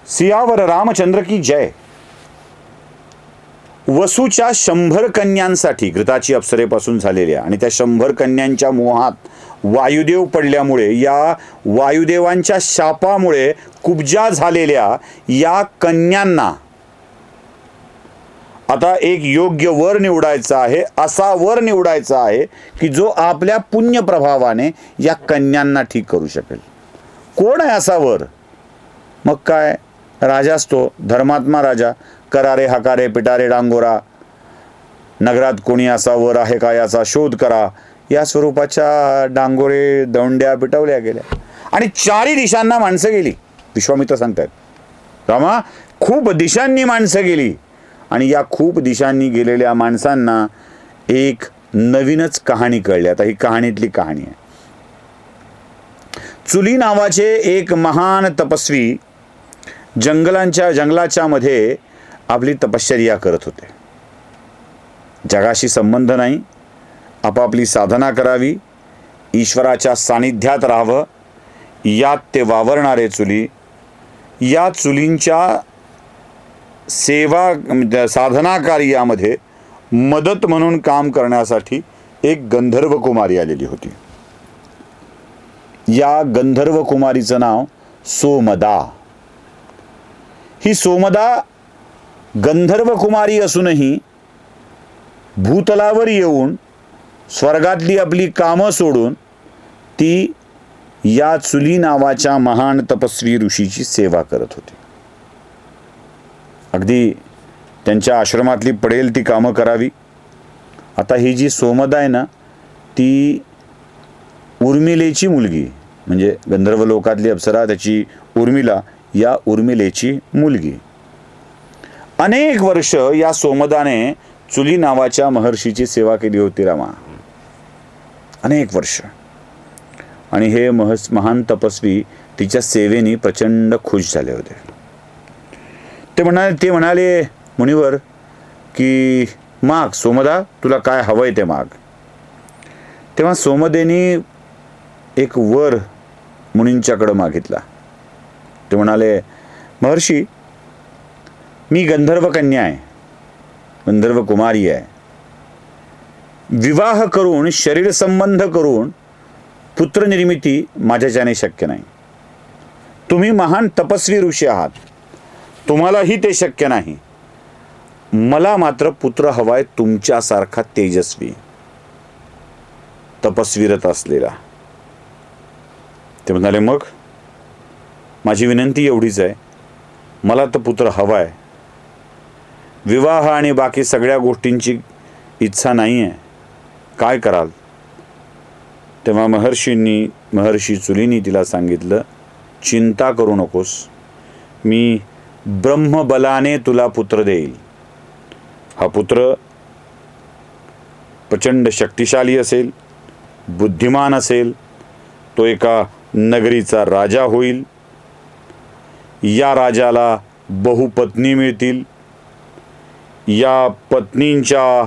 सियावर रामचंद्र की जय. वसूच्या 100 कन्यांसाठी घृताची अप्सरेपासून झालेल्या आणि त्या 100 कन्यांच्या मोहात वायुदेव पडल्यामुळे, या वायुदेवांच्या शापामुळे कुब्जा झालेल्या या कन्यांना आता एक योग्य वर निवडायचा आहे, असा वर निवडायचा आहे की जो आपल्या पुण्य प्रभावाने या कन्यांना ठीक करू शकेल. कोण आहे असा वर? मग काय, राजाच तो, धर्मात्मा राजा. करारे हकारे पिटारे डांगोरा, नगरात कोणी असा वर आहे का याचा शोध करा, या स्वरूपाच्या डांगोरे दौंड्या पिटवल्या गेल्या आणि 4 दिशांना माणसं गेली. विश्वामित्र सांगतात, रामा, खूप दिशांनी माणसं गेली आणि या खूप दिशांनी गेलेल्या माणसांना एक नवीनच कहाणी कळली. आता ही कहाणीतली कहाणी आहे. चुली नावाचे एक महान तपस्वी जंगलाच्या मध्ये आपली तपश्चर्या करत होते. जगाशी संबंध नाही, आपापली साधना करावी, ईश्वराच्या सानिध्यात राहावं, यात ते वावरणारे चुली. या चुलींच्या सेवा साधना कार्यामध्ये मदत म्हणून काम करण्यासाठी एक गंधर्व कुमारी आलेली होती. या गंधर्व कुमारीचं नाव सोमदा. ही सोमदा गंधर्व कुमारी असूनही भूतलावर येऊन स्वर्गातली आपली कामं सोडून ती या चुली नावाच्या महान तपस्वी ऋषीची सेवा करत होती. अगदी त्यांच्या आश्रमातली पडेल ती कामं करावी. आता ही जी सोमदा आहे ना, ती उर्मिलेची मुलगी, म्हणजे गंधर्व लोकातली अप्सरा त्याची उर्मिला, या उर्मिलेची मुलगी. अनेक वर्ष या सोमदाने चुली नावाच्या महर्षीची सेवा केली होती रामा, अनेक वर्ष. आणि हे महान तपस्वी तिच्या सेवेने प्रचंड खुश झाले होते. ते म्हणाले मुनिवर की माग सोमदा, तुला काय हवंय ते माग. तेव्हा सोमदेनी एक वर मुनींच्याकडं मागितला. ते म्हणाले, महर्षी, मी गंधर्व कन्या आहे, गंधर्व कुमारी आहे. विवाह करून शरीर संबंध करून पुत्रनिर्मिती माझ्याच्याने शक्य नाही. तुम्ही महान तपस्वी ऋषी आहात, तुम्हालाही ते शक्य नाही. मला मात्र पुत्र हवाय तुमच्यासारखा तेजस्वी तपस्वीरत असलेला. ते म्हणाले, मग माझी विनंती एवढीच आहे, मला तर पुत्र हवाय. विवाह आणि बाकी सगळ्या गोष्टींची इच्छा नाही आहे, काय कराल? तेव्हा महर्षी चुलीनी तिला सांगितलं, चिंता करू नकोस, मी ब्रह्मबलाने तुला पुत्र देईल. हा पुत्र प्रचंड शक्तिशाली असेल, बुद्धिमान असेल, तो एका नगरीचा राजा होईल. या राजाला बहुपत्नी मिळतील. या पत्नींच्या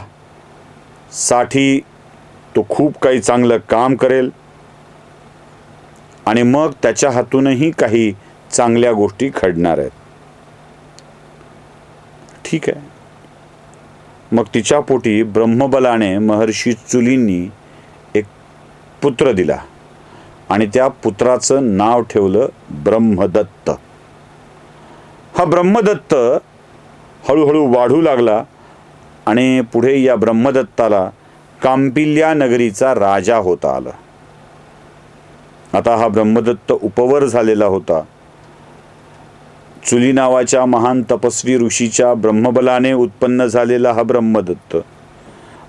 साठी तो खूप काही चांगलं काम करेल आणि मग त्याच्या हातूनही काही चांगल्या गोष्टी घडणार आहेत. ठीक आहे. मग तिच्या पोटी ब्रह्मबलाने महर्षी चुलींनी एक पुत्र दिला आणि त्या पुत्राचं नाव ठेवलं ब्रह्मदत्त. हा ब्रह्मदत्त हळूहळू वाढू लागला आणि पुढे या ब्रह्मदत्ताला कांपिल्या नगरीचा राजा होता आला. आता हा ब्रह्मदत्त उपवर झालेला होता. चुली नावाच्या महान तपस्वी ऋषीच्या ब्रह्मबलाने उत्पन्न झालेला हा ब्रह्मदत्त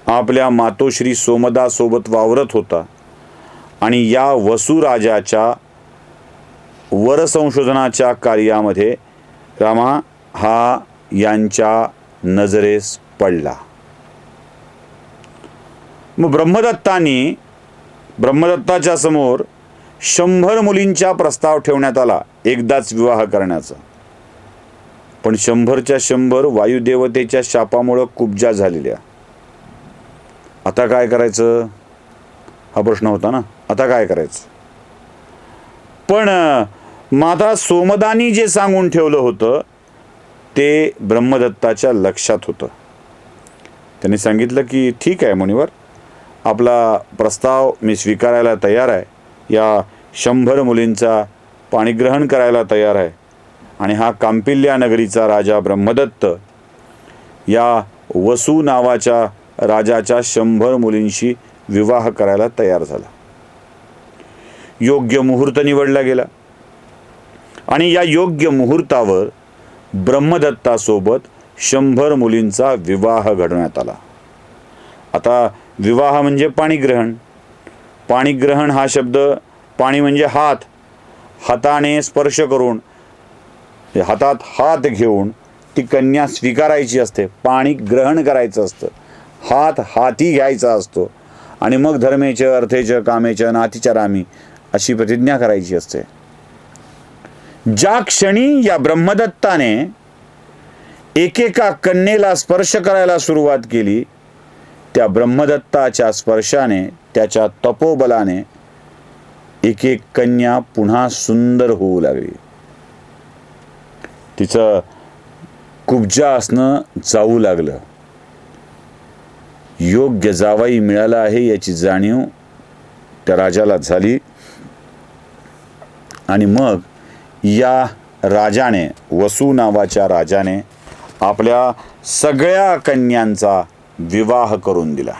आपल्या मातोश्री सोमदा सोबत वावरत होता आणि या वसुराजाच्या वरसंशोधनाच्या कार्यामध्ये रामा हा यांच्या नजरेस पडला. मग ब्रह्मदत्ताच्या समोर 100 मुलींचा प्रस्ताव ठेवण्यात आला एकदाच विवाह करण्याचा. पण 100च्या 100 वायुदेवतेच्या शापामुळे कुब्जा झालेल्या. आता काय करायचं हा प्रश्न होता ना. आता काय करायचं? पण माता सोमदानी जे सांगून ठेवलं होतं ते ब्रह्मदत्ताच्या लक्षात होतं. त्यांनी सांगितलं की ठीक आहे मुनिवर, आपला प्रस्ताव मी स्वीकारायला तयार आहे. या 100 मुलींचा पाणिग्रहण करायला तयार आहे. आणि हा कांपिल्या नगरीचा राजा ब्रह्मदत्त या वसू नावाच्या राजाच्या 100 मुलींशी विवाह करायला तयार झाला. योग्य मुहूर्त निवडला गेला आणि या योग्य मुहूर्तावर ब्रह्मदत्तासोबत 100 मुलींचा विवाह घडवण्यात आला. आता विवाह म्हणजे पाणिग्रहण. पाणिग्रहण हा शब्द, पाणी म्हणजे हात, हाताने स्पर्श करून, हातात हात घेऊन ती कन्या स्वीकारायची असते. पाणी ग्रहण करायचं असतं, हात हाती घ्यायचा असतो आणि मग धर्मेच अर्थेच कामेच नातीचरामी अशी प्रतिज्ञा करायची असते. ज्या क्षणी या ब्रह्मदत्ताने एकेका कन्येला स्पर्श करायला सुरुवात केली, त्या ब्रह्मदत्ताच्या स्पर्शाने, त्याच्या तपोबलाने एक एक कन्या पुन्हा सुंदर होऊ लागली. तिचं कुब्जा असणं जाऊ लागलं. योग्य जावाई मिळाला आहे याची जाणीव त्या राजाला झाली. आणि मग या राजाने, वसू नावाच्या राजाने आपल्या सगळ्या कन्यांचा विवाह करून दिला.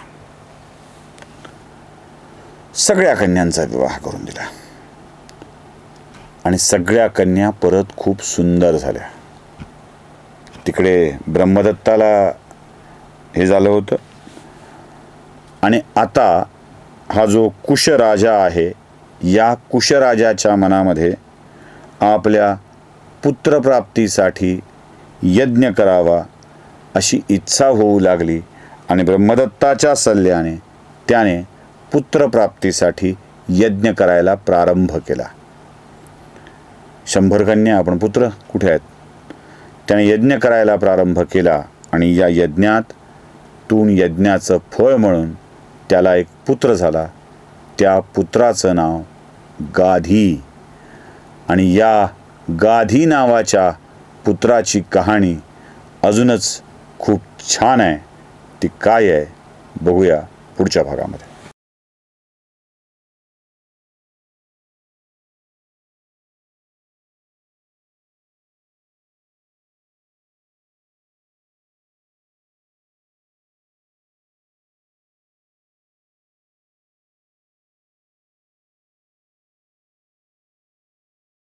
सगळ्या कन्यांचा विवाह करून दिला आणि सगळ्या कन्या परत खूप सुंदर झाल्या. तिकडे ब्रह्मदत्ताला हे झालं होतं आणि आता हा जो कुशराजा आहे, या कुशराजाच्या मनामध्ये आपल्या पुत्रप्राप्तीसाठी यज्ञ करावा अशी इच्छा होऊ लागली आणि ब्रह्मदत्ताच्या सल्ल्याने त्याने पुत्रप्राप्तीसाठी यज्ञ करायला प्रारंभ केला. 100 कन्या, आपण पुत्र कुठे आहेत? त्याने यज्ञ करायला प्रारंभ केला आणि या यज्ञातून यज्ञाचं फळ म्हणून त्याला एक पुत्र झाला. त्या पुत्राचं नाव गाधी. आणि या गाधी नावाच्या पुत्राची कहाणी अजूनच खूप छान आहे. ती काय आहे बघूया पुढच्या भागामध्ये.